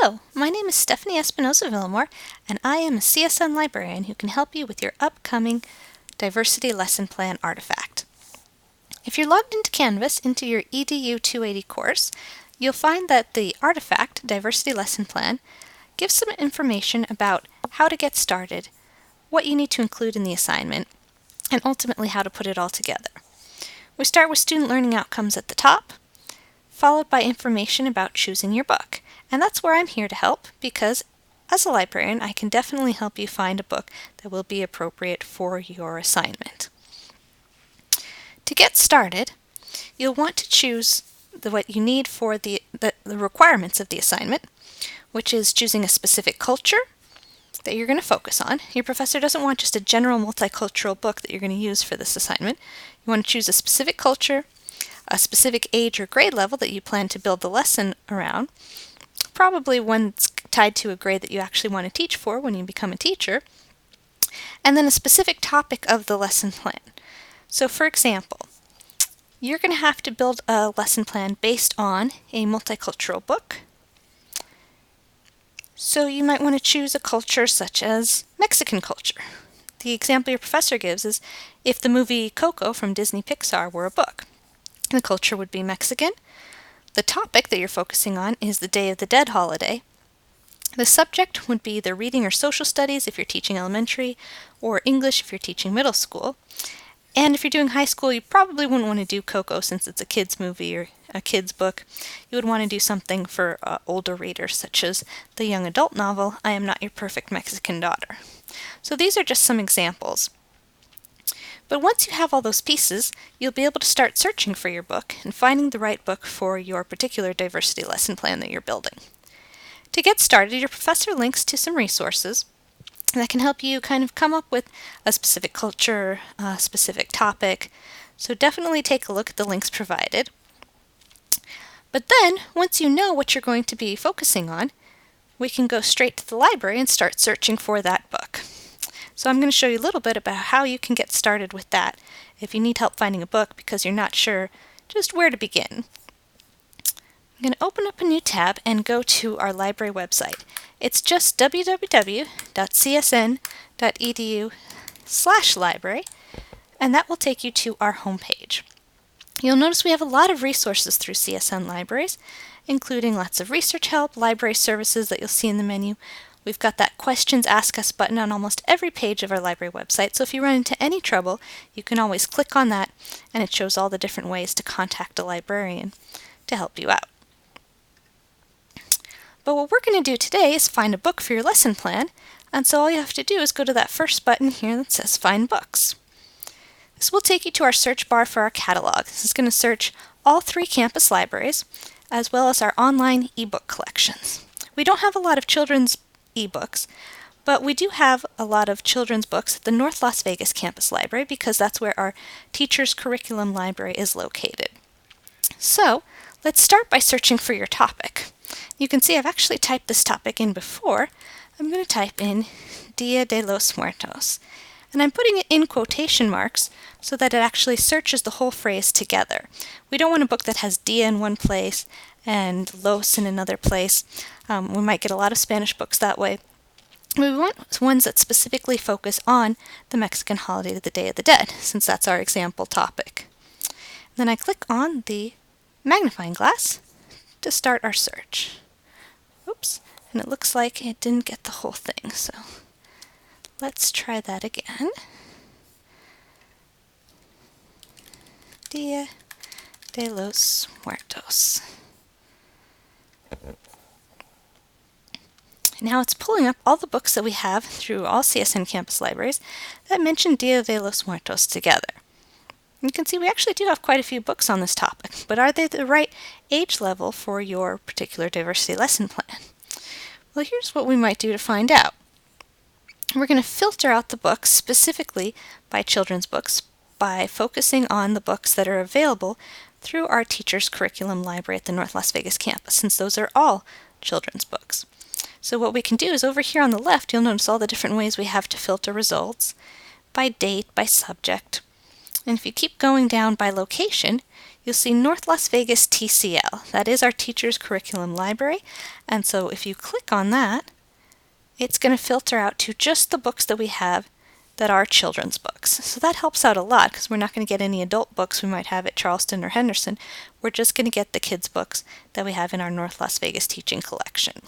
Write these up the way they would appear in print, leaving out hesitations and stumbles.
Hello, my name is Stephanie Espinosa-Villamore, and I am a CSN librarian who can help you with your upcoming Diversity Lesson Plan artifact. If you're logged into Canvas into your EDU 280 course, you'll find that the artifact, Diversity Lesson Plan, gives some information about how to get started, what you need to include in the assignment, and ultimately how to put it all together. We start with student learning outcomes at the top, followed by information about choosing your book. And that's where I'm here to help, because as a librarian, I can definitely help you find a book that will be appropriate for your assignment. To get started, you'll want to choose what you need for the requirements of the assignment, which is choosing a specific culture that you're going to focus on. Your professor doesn't want just a general multicultural book that you're going to use for this assignment. You want to choose a specific culture, a specific age or grade level that you plan to build the lesson around, probably one that's tied to a grade that you actually want to teach for when you become a teacher, and then a specific topic of the lesson plan. So for example, you're going to have to build a lesson plan based on a multicultural book. So you might want to choose a culture such as Mexican culture. The example your professor gives is if the movie Coco from Disney Pixar were a book. The culture would be Mexican. The topic that you're focusing on is the Day of the Dead holiday. The subject would be either reading or social studies if you're teaching elementary, or English if you're teaching middle school. And if you're doing high school, you probably wouldn't want to do Coco since it's a kid's movie or a kid's book. You would want to do something for older readers, such as the young adult novel, I Am Not Your Perfect Mexican Daughter. So these are just some examples. But once you have all those pieces, you'll be able to start searching for your book and finding the right book for your particular diversity lesson plan that you're building. To get started, your professor links to some resources that can help you kind of come up with a specific culture, a specific topic. So definitely take a look at the links provided. But then, once you know what you're going to be focusing on, we can go straight to the library and start searching for that book. So I'm going to show you a little bit about how you can get started with that if you need help finding a book because you're not sure just where to begin. I'm going to open up a new tab and go to our library website. It's just www.csn.edu/library, and that will take you to our homepage. You'll notice we have a lot of resources through CSN Libraries, including lots of research help, library services that you'll see in the menu. We've got that Questions Ask Us button on almost every page of our library website, so if you run into any trouble, you can always click on that, and it shows all the different ways to contact a librarian to help you out. But what we're going to do today is find a book for your lesson plan, and so all you have to do is go to that first button here that says Find Books. This will take you to our search bar for our catalog. This is going to search all 3 campus libraries, as well as our online ebook collections. We don't have a lot of children's ebooks, but we do have a lot of children's books at the North Las Vegas Campus Library because that's where our teacher's curriculum library is located. So let's start by searching for your topic. You can see I've actually typed this topic in before. I'm going to type in Dia de los Muertos, and I'm putting it in quotation marks so that it actually searches the whole phrase together. We don't want a book that has dia in one place and los in another place. We might get a lot of Spanish books that way. We want ones that specifically focus on the Mexican holiday of the Day of the Dead, since that's our example topic. Then I click on the magnifying glass to start our search. Oops, and it looks like it didn't get the whole thing, so let's try that again. Dia de los Muertos. Now it's pulling up all the books that we have through all CSN campus libraries that mention Dia de los Muertos together. You can see we actually do have quite a few books on this topic, but are they the right age level for your particular diversity lesson plan? Well, here's what we might do to find out. We're going to filter out the books specifically by children's books by focusing on the books that are available through our teacher's curriculum library at the North Las Vegas campus, since those are all children's books. So what we can do is over here on the left, you'll notice all the different ways we have to filter results by date, by subject. And if you keep going down by location, you'll see North Las Vegas TCL. That is our Teacher's Curriculum Library. And so if you click on that, it's going to filter out to just the books that we have that are children's books. So that helps out a lot because we're not going to get any adult books we might have at Charleston or Henderson. We're just going to get the kids' books that we have in our North Las Vegas teaching collection.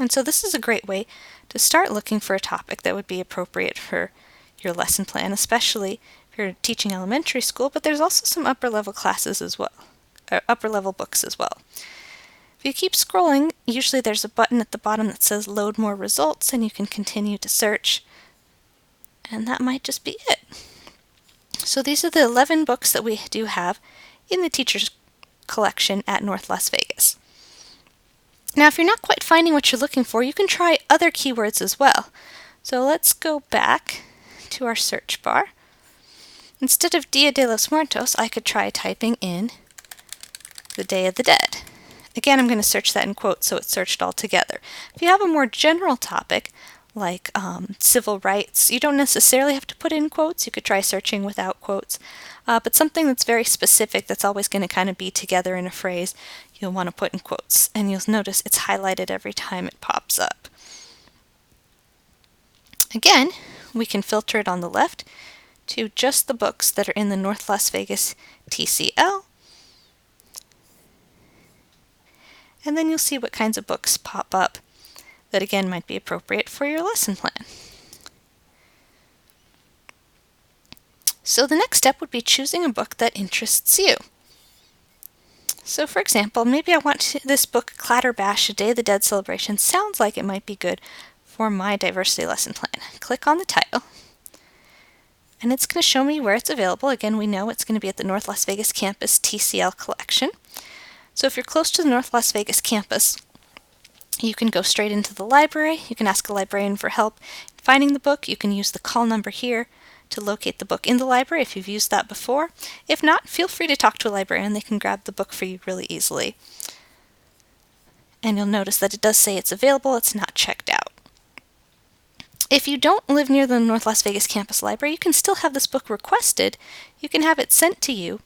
And so this is a great way to start looking for a topic that would be appropriate for your lesson plan, especially if you're teaching elementary school, but there's also some upper level classes as well, or upper level books as well. If you keep scrolling, usually there's a button at the bottom that says load more results, and you can continue to search, and that might just be it. So these are the 11 books that we do have in the teacher's collection at North Las Vegas. Now, if you're not quite finding what you're looking for, you can try other keywords as well. So let's go back to our search bar. Instead of Dia de los Muertos, I could try typing in the Day of the Dead. Again, I'm going to search that in quotes so it's searched all together. If you have a more general topic, like civil rights, you don't necessarily have to put in quotes. You could try searching without quotes. But something that's very specific, that's always going to kind of be together in a phrase, you'll want to put in quotes. And you'll notice it's highlighted every time it pops up. Again, we can filter it on the left to just the books that are in the North Las Vegas TCL. And then you'll see what kinds of books pop up that again might be appropriate for your lesson plan. So the next step would be choosing a book that interests you. So for example, maybe I want this book, Clatterbash, A Day of the Dead Celebration, sounds like it might be good for my diversity lesson plan. Click on the title, and it's going to show me where it's available. Again, we know it's going to be at the North Las Vegas campus TCL collection. So if you're close to the North Las Vegas campus, you can go straight into the library. You can ask a librarian for help finding the book. You can use the call number here to locate the book in the library if you've used that before. If not, feel free to talk to a librarian. They can grab the book for you really easily. And you'll notice that it does say it's available. It's not checked out. If you don't live near the North Las Vegas campus library, you can still have this book requested. You can have it sent to you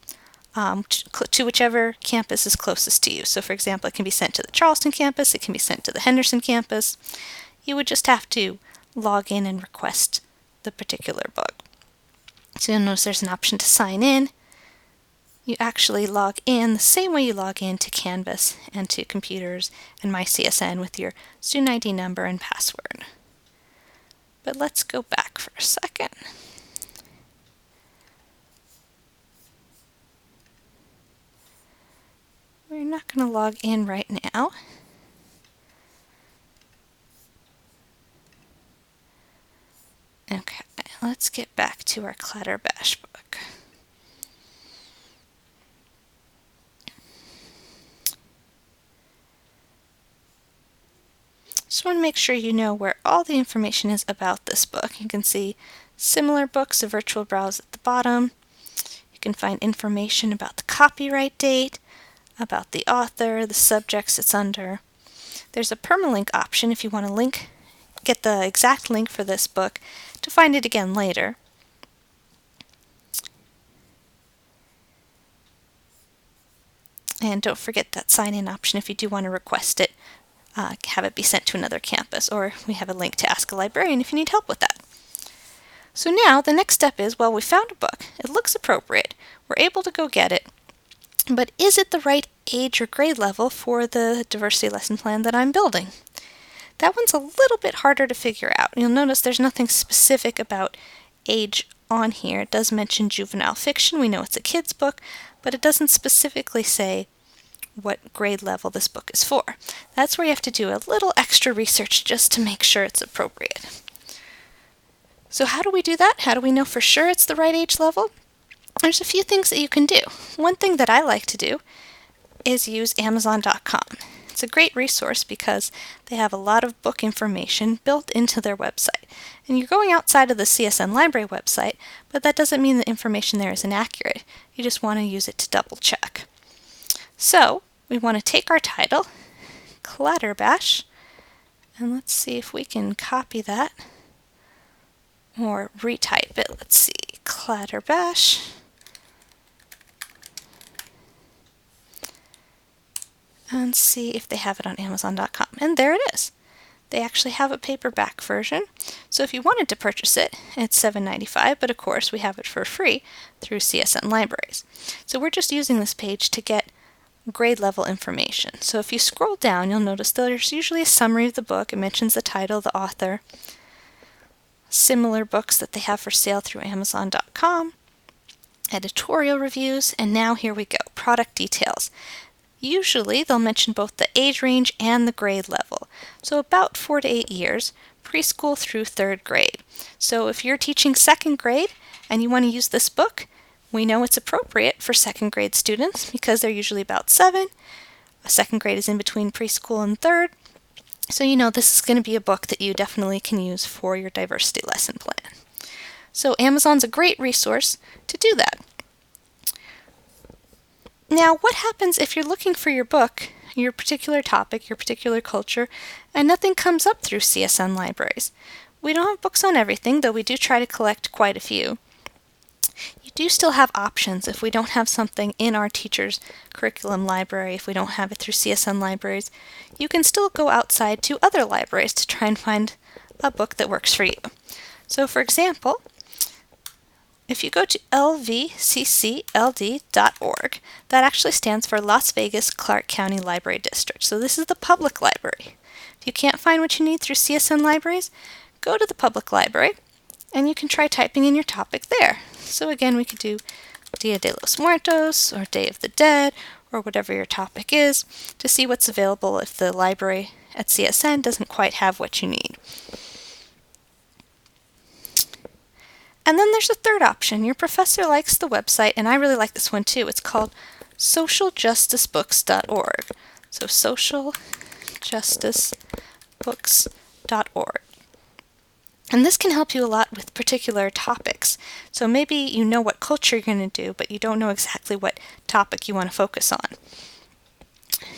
to whichever campus is closest to you. So for example, it can be sent to the Charleston campus, it can be sent to the Henderson campus. You would just have to log in and request the particular book. So you'll notice there's an option to sign in. You actually log in the same way you log in to Canvas and to computers and MyCSN with your student ID number and password. But let's go back for a second. We're not going to log in right now. Okay, let's get back to our Clatterbash book. Just want to make sure you know where all the information is about this book. You can see similar books, a virtual browse at the bottom. You can find information about the copyright date, about the author, the subjects it's under. There's a permalink option if you want to get the exact link for this book to find it again later. And don't forget that sign-in option if you do want to request it, have it be sent to another campus, or we have a link to ask a librarian if you need help with that. So now the next step is, well, we found a book, it looks appropriate, we're able to go get it, but is it the right age or grade level for the diversity lesson plan that I'm building? That one's a little bit harder to figure out. You'll notice there's nothing specific about age on here. It does mention juvenile fiction. We know it's a kid's book, but it doesn't specifically say what grade level this book is for. That's where you have to do a little extra research just to make sure it's appropriate. So how do we do that? How do we know for sure it's the right age level? There's a few things that you can do. One thing that I like to do is use Amazon.com. It's a great resource because they have a lot of book information built into their website. And you're going outside of the CSN Library website, but that doesn't mean the information there is inaccurate. You just want to use it to double check. So we want to take our title, Clatterbash, and let's see if we can copy that or retype it. Let's see, Clatterbash. And see if they have it on Amazon.com. And there it is. They actually have a paperback version. So if you wanted to purchase it, it's $7.95, but of course we have it for free through CSN Libraries. So we're just using this page to get grade level information. So if you scroll down, you'll notice there's usually a summary of the book. It mentions the title, the author, similar books that they have for sale through Amazon.com, editorial reviews, and now here we go, product details. Usually they'll mention both the age range and the grade level, so about 4 to 8 years, preschool through 3rd grade. So if you're teaching 2nd grade and you want to use this book, we know it's appropriate for 2nd grade students because they're usually about 7. 2nd grade is in between preschool and 3rd, so you know this is going to be a book that you definitely can use for your diversity lesson plan. So Amazon's a great resource to do that. Now, what happens if you're looking for your book, your particular topic, your particular culture, and nothing comes up through CSN Libraries? We don't have books on everything, though we do try to collect quite a few. You do still have options if we don't have something in our teacher's curriculum library, if we don't have it through CSN Libraries. You can still go outside to other libraries to try and find a book that works for you. So, for example, if you go to lvccld.org, that actually stands for Las Vegas Clark County Library District. So this is the public library. If you can't find what you need through CSN Libraries, go to the public library and you can try typing in your topic there. So again, we could do Dia de los Muertos or Day of the Dead or whatever your topic is to see what's available if the library at CSN doesn't quite have what you need. And then there's a third option. Your professor likes the website, and I really like this one too. It's called socialjusticebooks.org. So socialjusticebooks.org. And this can help you a lot with particular topics. So maybe you know what culture you're going to do, but you don't know exactly what topic you want to focus on.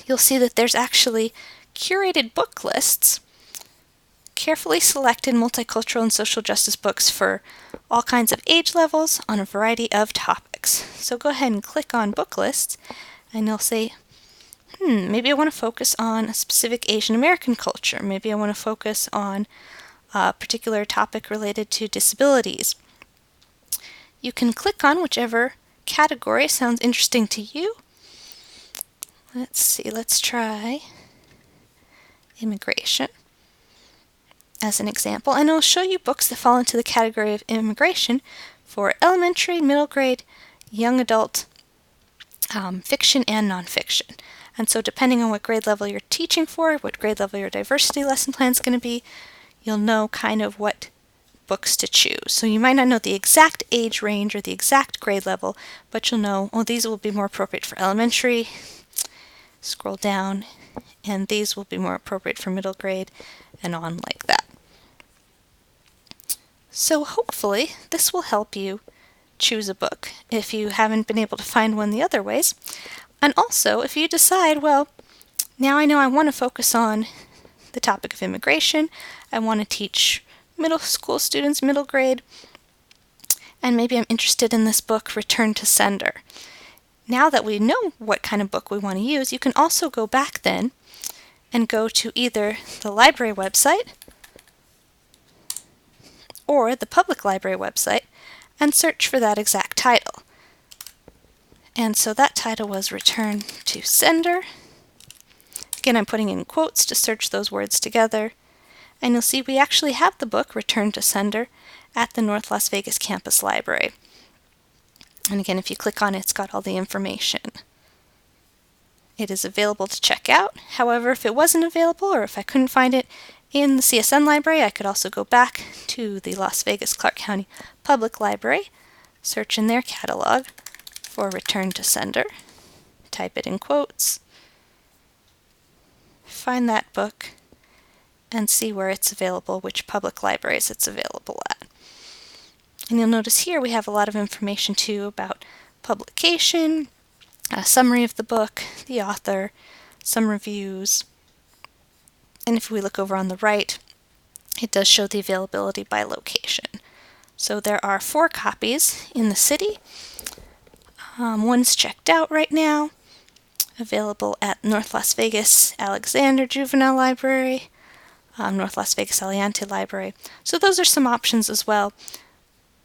You'll see that there's actually curated book lists, carefully selected multicultural and social justice books for all kinds of age levels on a variety of topics. So go ahead and click on book lists and you'll say, maybe I want to focus on a specific Asian American culture. Maybe I want to focus on a particular topic related to disabilities. You can click on whichever category sounds interesting to you. Let's see, let's try immigration as an example, and it'll show you books that fall into the category of immigration for elementary, middle grade, young adult, fiction and nonfiction. And so depending on what grade level you're teaching for, what grade level your diversity lesson plan is going to be, you'll know kind of what books to choose. So you might not know the exact age range or the exact grade level, but you'll know, well, these will be more appropriate for elementary. Scroll down, and these will be more appropriate for middle grade, and on like that. So hopefully this will help you choose a book if you haven't been able to find one the other ways. And also, if you decide, well, now I know I want to focus on the topic of immigration, I want to teach middle school students, middle grade, and maybe I'm interested in this book, Return to Sender. Now that we know what kind of book we want to use, you can also go back then and go to either the library website or the public library website and search for that exact title. And so that title was Return to Sender. Again, I'm putting in quotes to search those words together. And you'll see we actually have the book Return to Sender at the North Las Vegas Campus Library. And again, if you click on it, it's got all the information. It is available to check out. However, if it wasn't available or if I couldn't find it in the CSN library, I could also go back to the Las Vegas Clark County Public Library, search in their catalog for Return to Sender, type it in quotes, find that book, and see where it's available, which public libraries it's available at. And you'll notice here we have a lot of information too about publication, a summary of the book, the author, some reviews. And if we look over on the right, it does show the availability by location. So there are 4 copies in the city. One's checked out right now, available at North Las Vegas Alexander Juvenile Library, North Las Vegas Aliante Library. So those are some options as well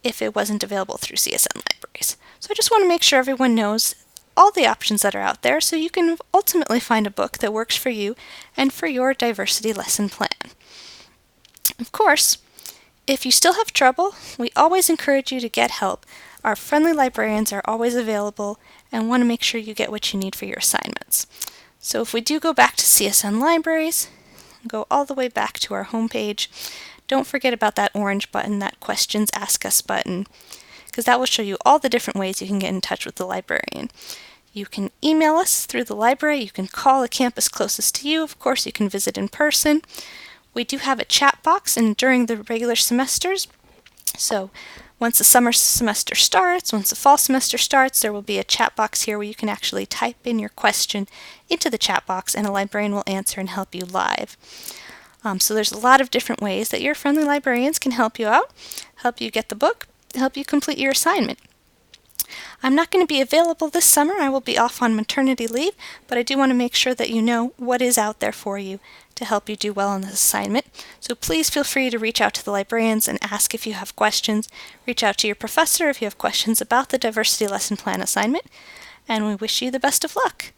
if it wasn't available through CSN Libraries. So I just want to make sure everyone knows all the options that are out there so you can ultimately find a book that works for you and for your diversity lesson plan. Of course, if you still have trouble, we always encourage you to get help. Our friendly librarians are always available and want to make sure you get what you need for your assignments. So if we do go back to CSN Libraries, go all the way back to our homepage, don't forget about that orange button, that Questions Ask Us button, because that will show you all the different ways you can get in touch with the librarian. You can email us through the library, you can call a campus closest to you, of course you can visit in person. We do have a chat box during the regular semesters, so once the summer semester starts, once the fall semester starts, there will be a chat box here where you can actually type in your question into the chat box and a librarian will answer and help you live. So there's a lot of different ways that your friendly librarians can help you out, help you get the book, help you complete your assignment. I'm not going to be available this summer. I will be off on maternity leave, but I do want to make sure that you know what is out there for you to help you do well on this assignment. So please feel free to reach out to the librarians and ask if you have questions. Reach out to your professor if you have questions about the diversity lesson plan assignment, and we wish you the best of luck.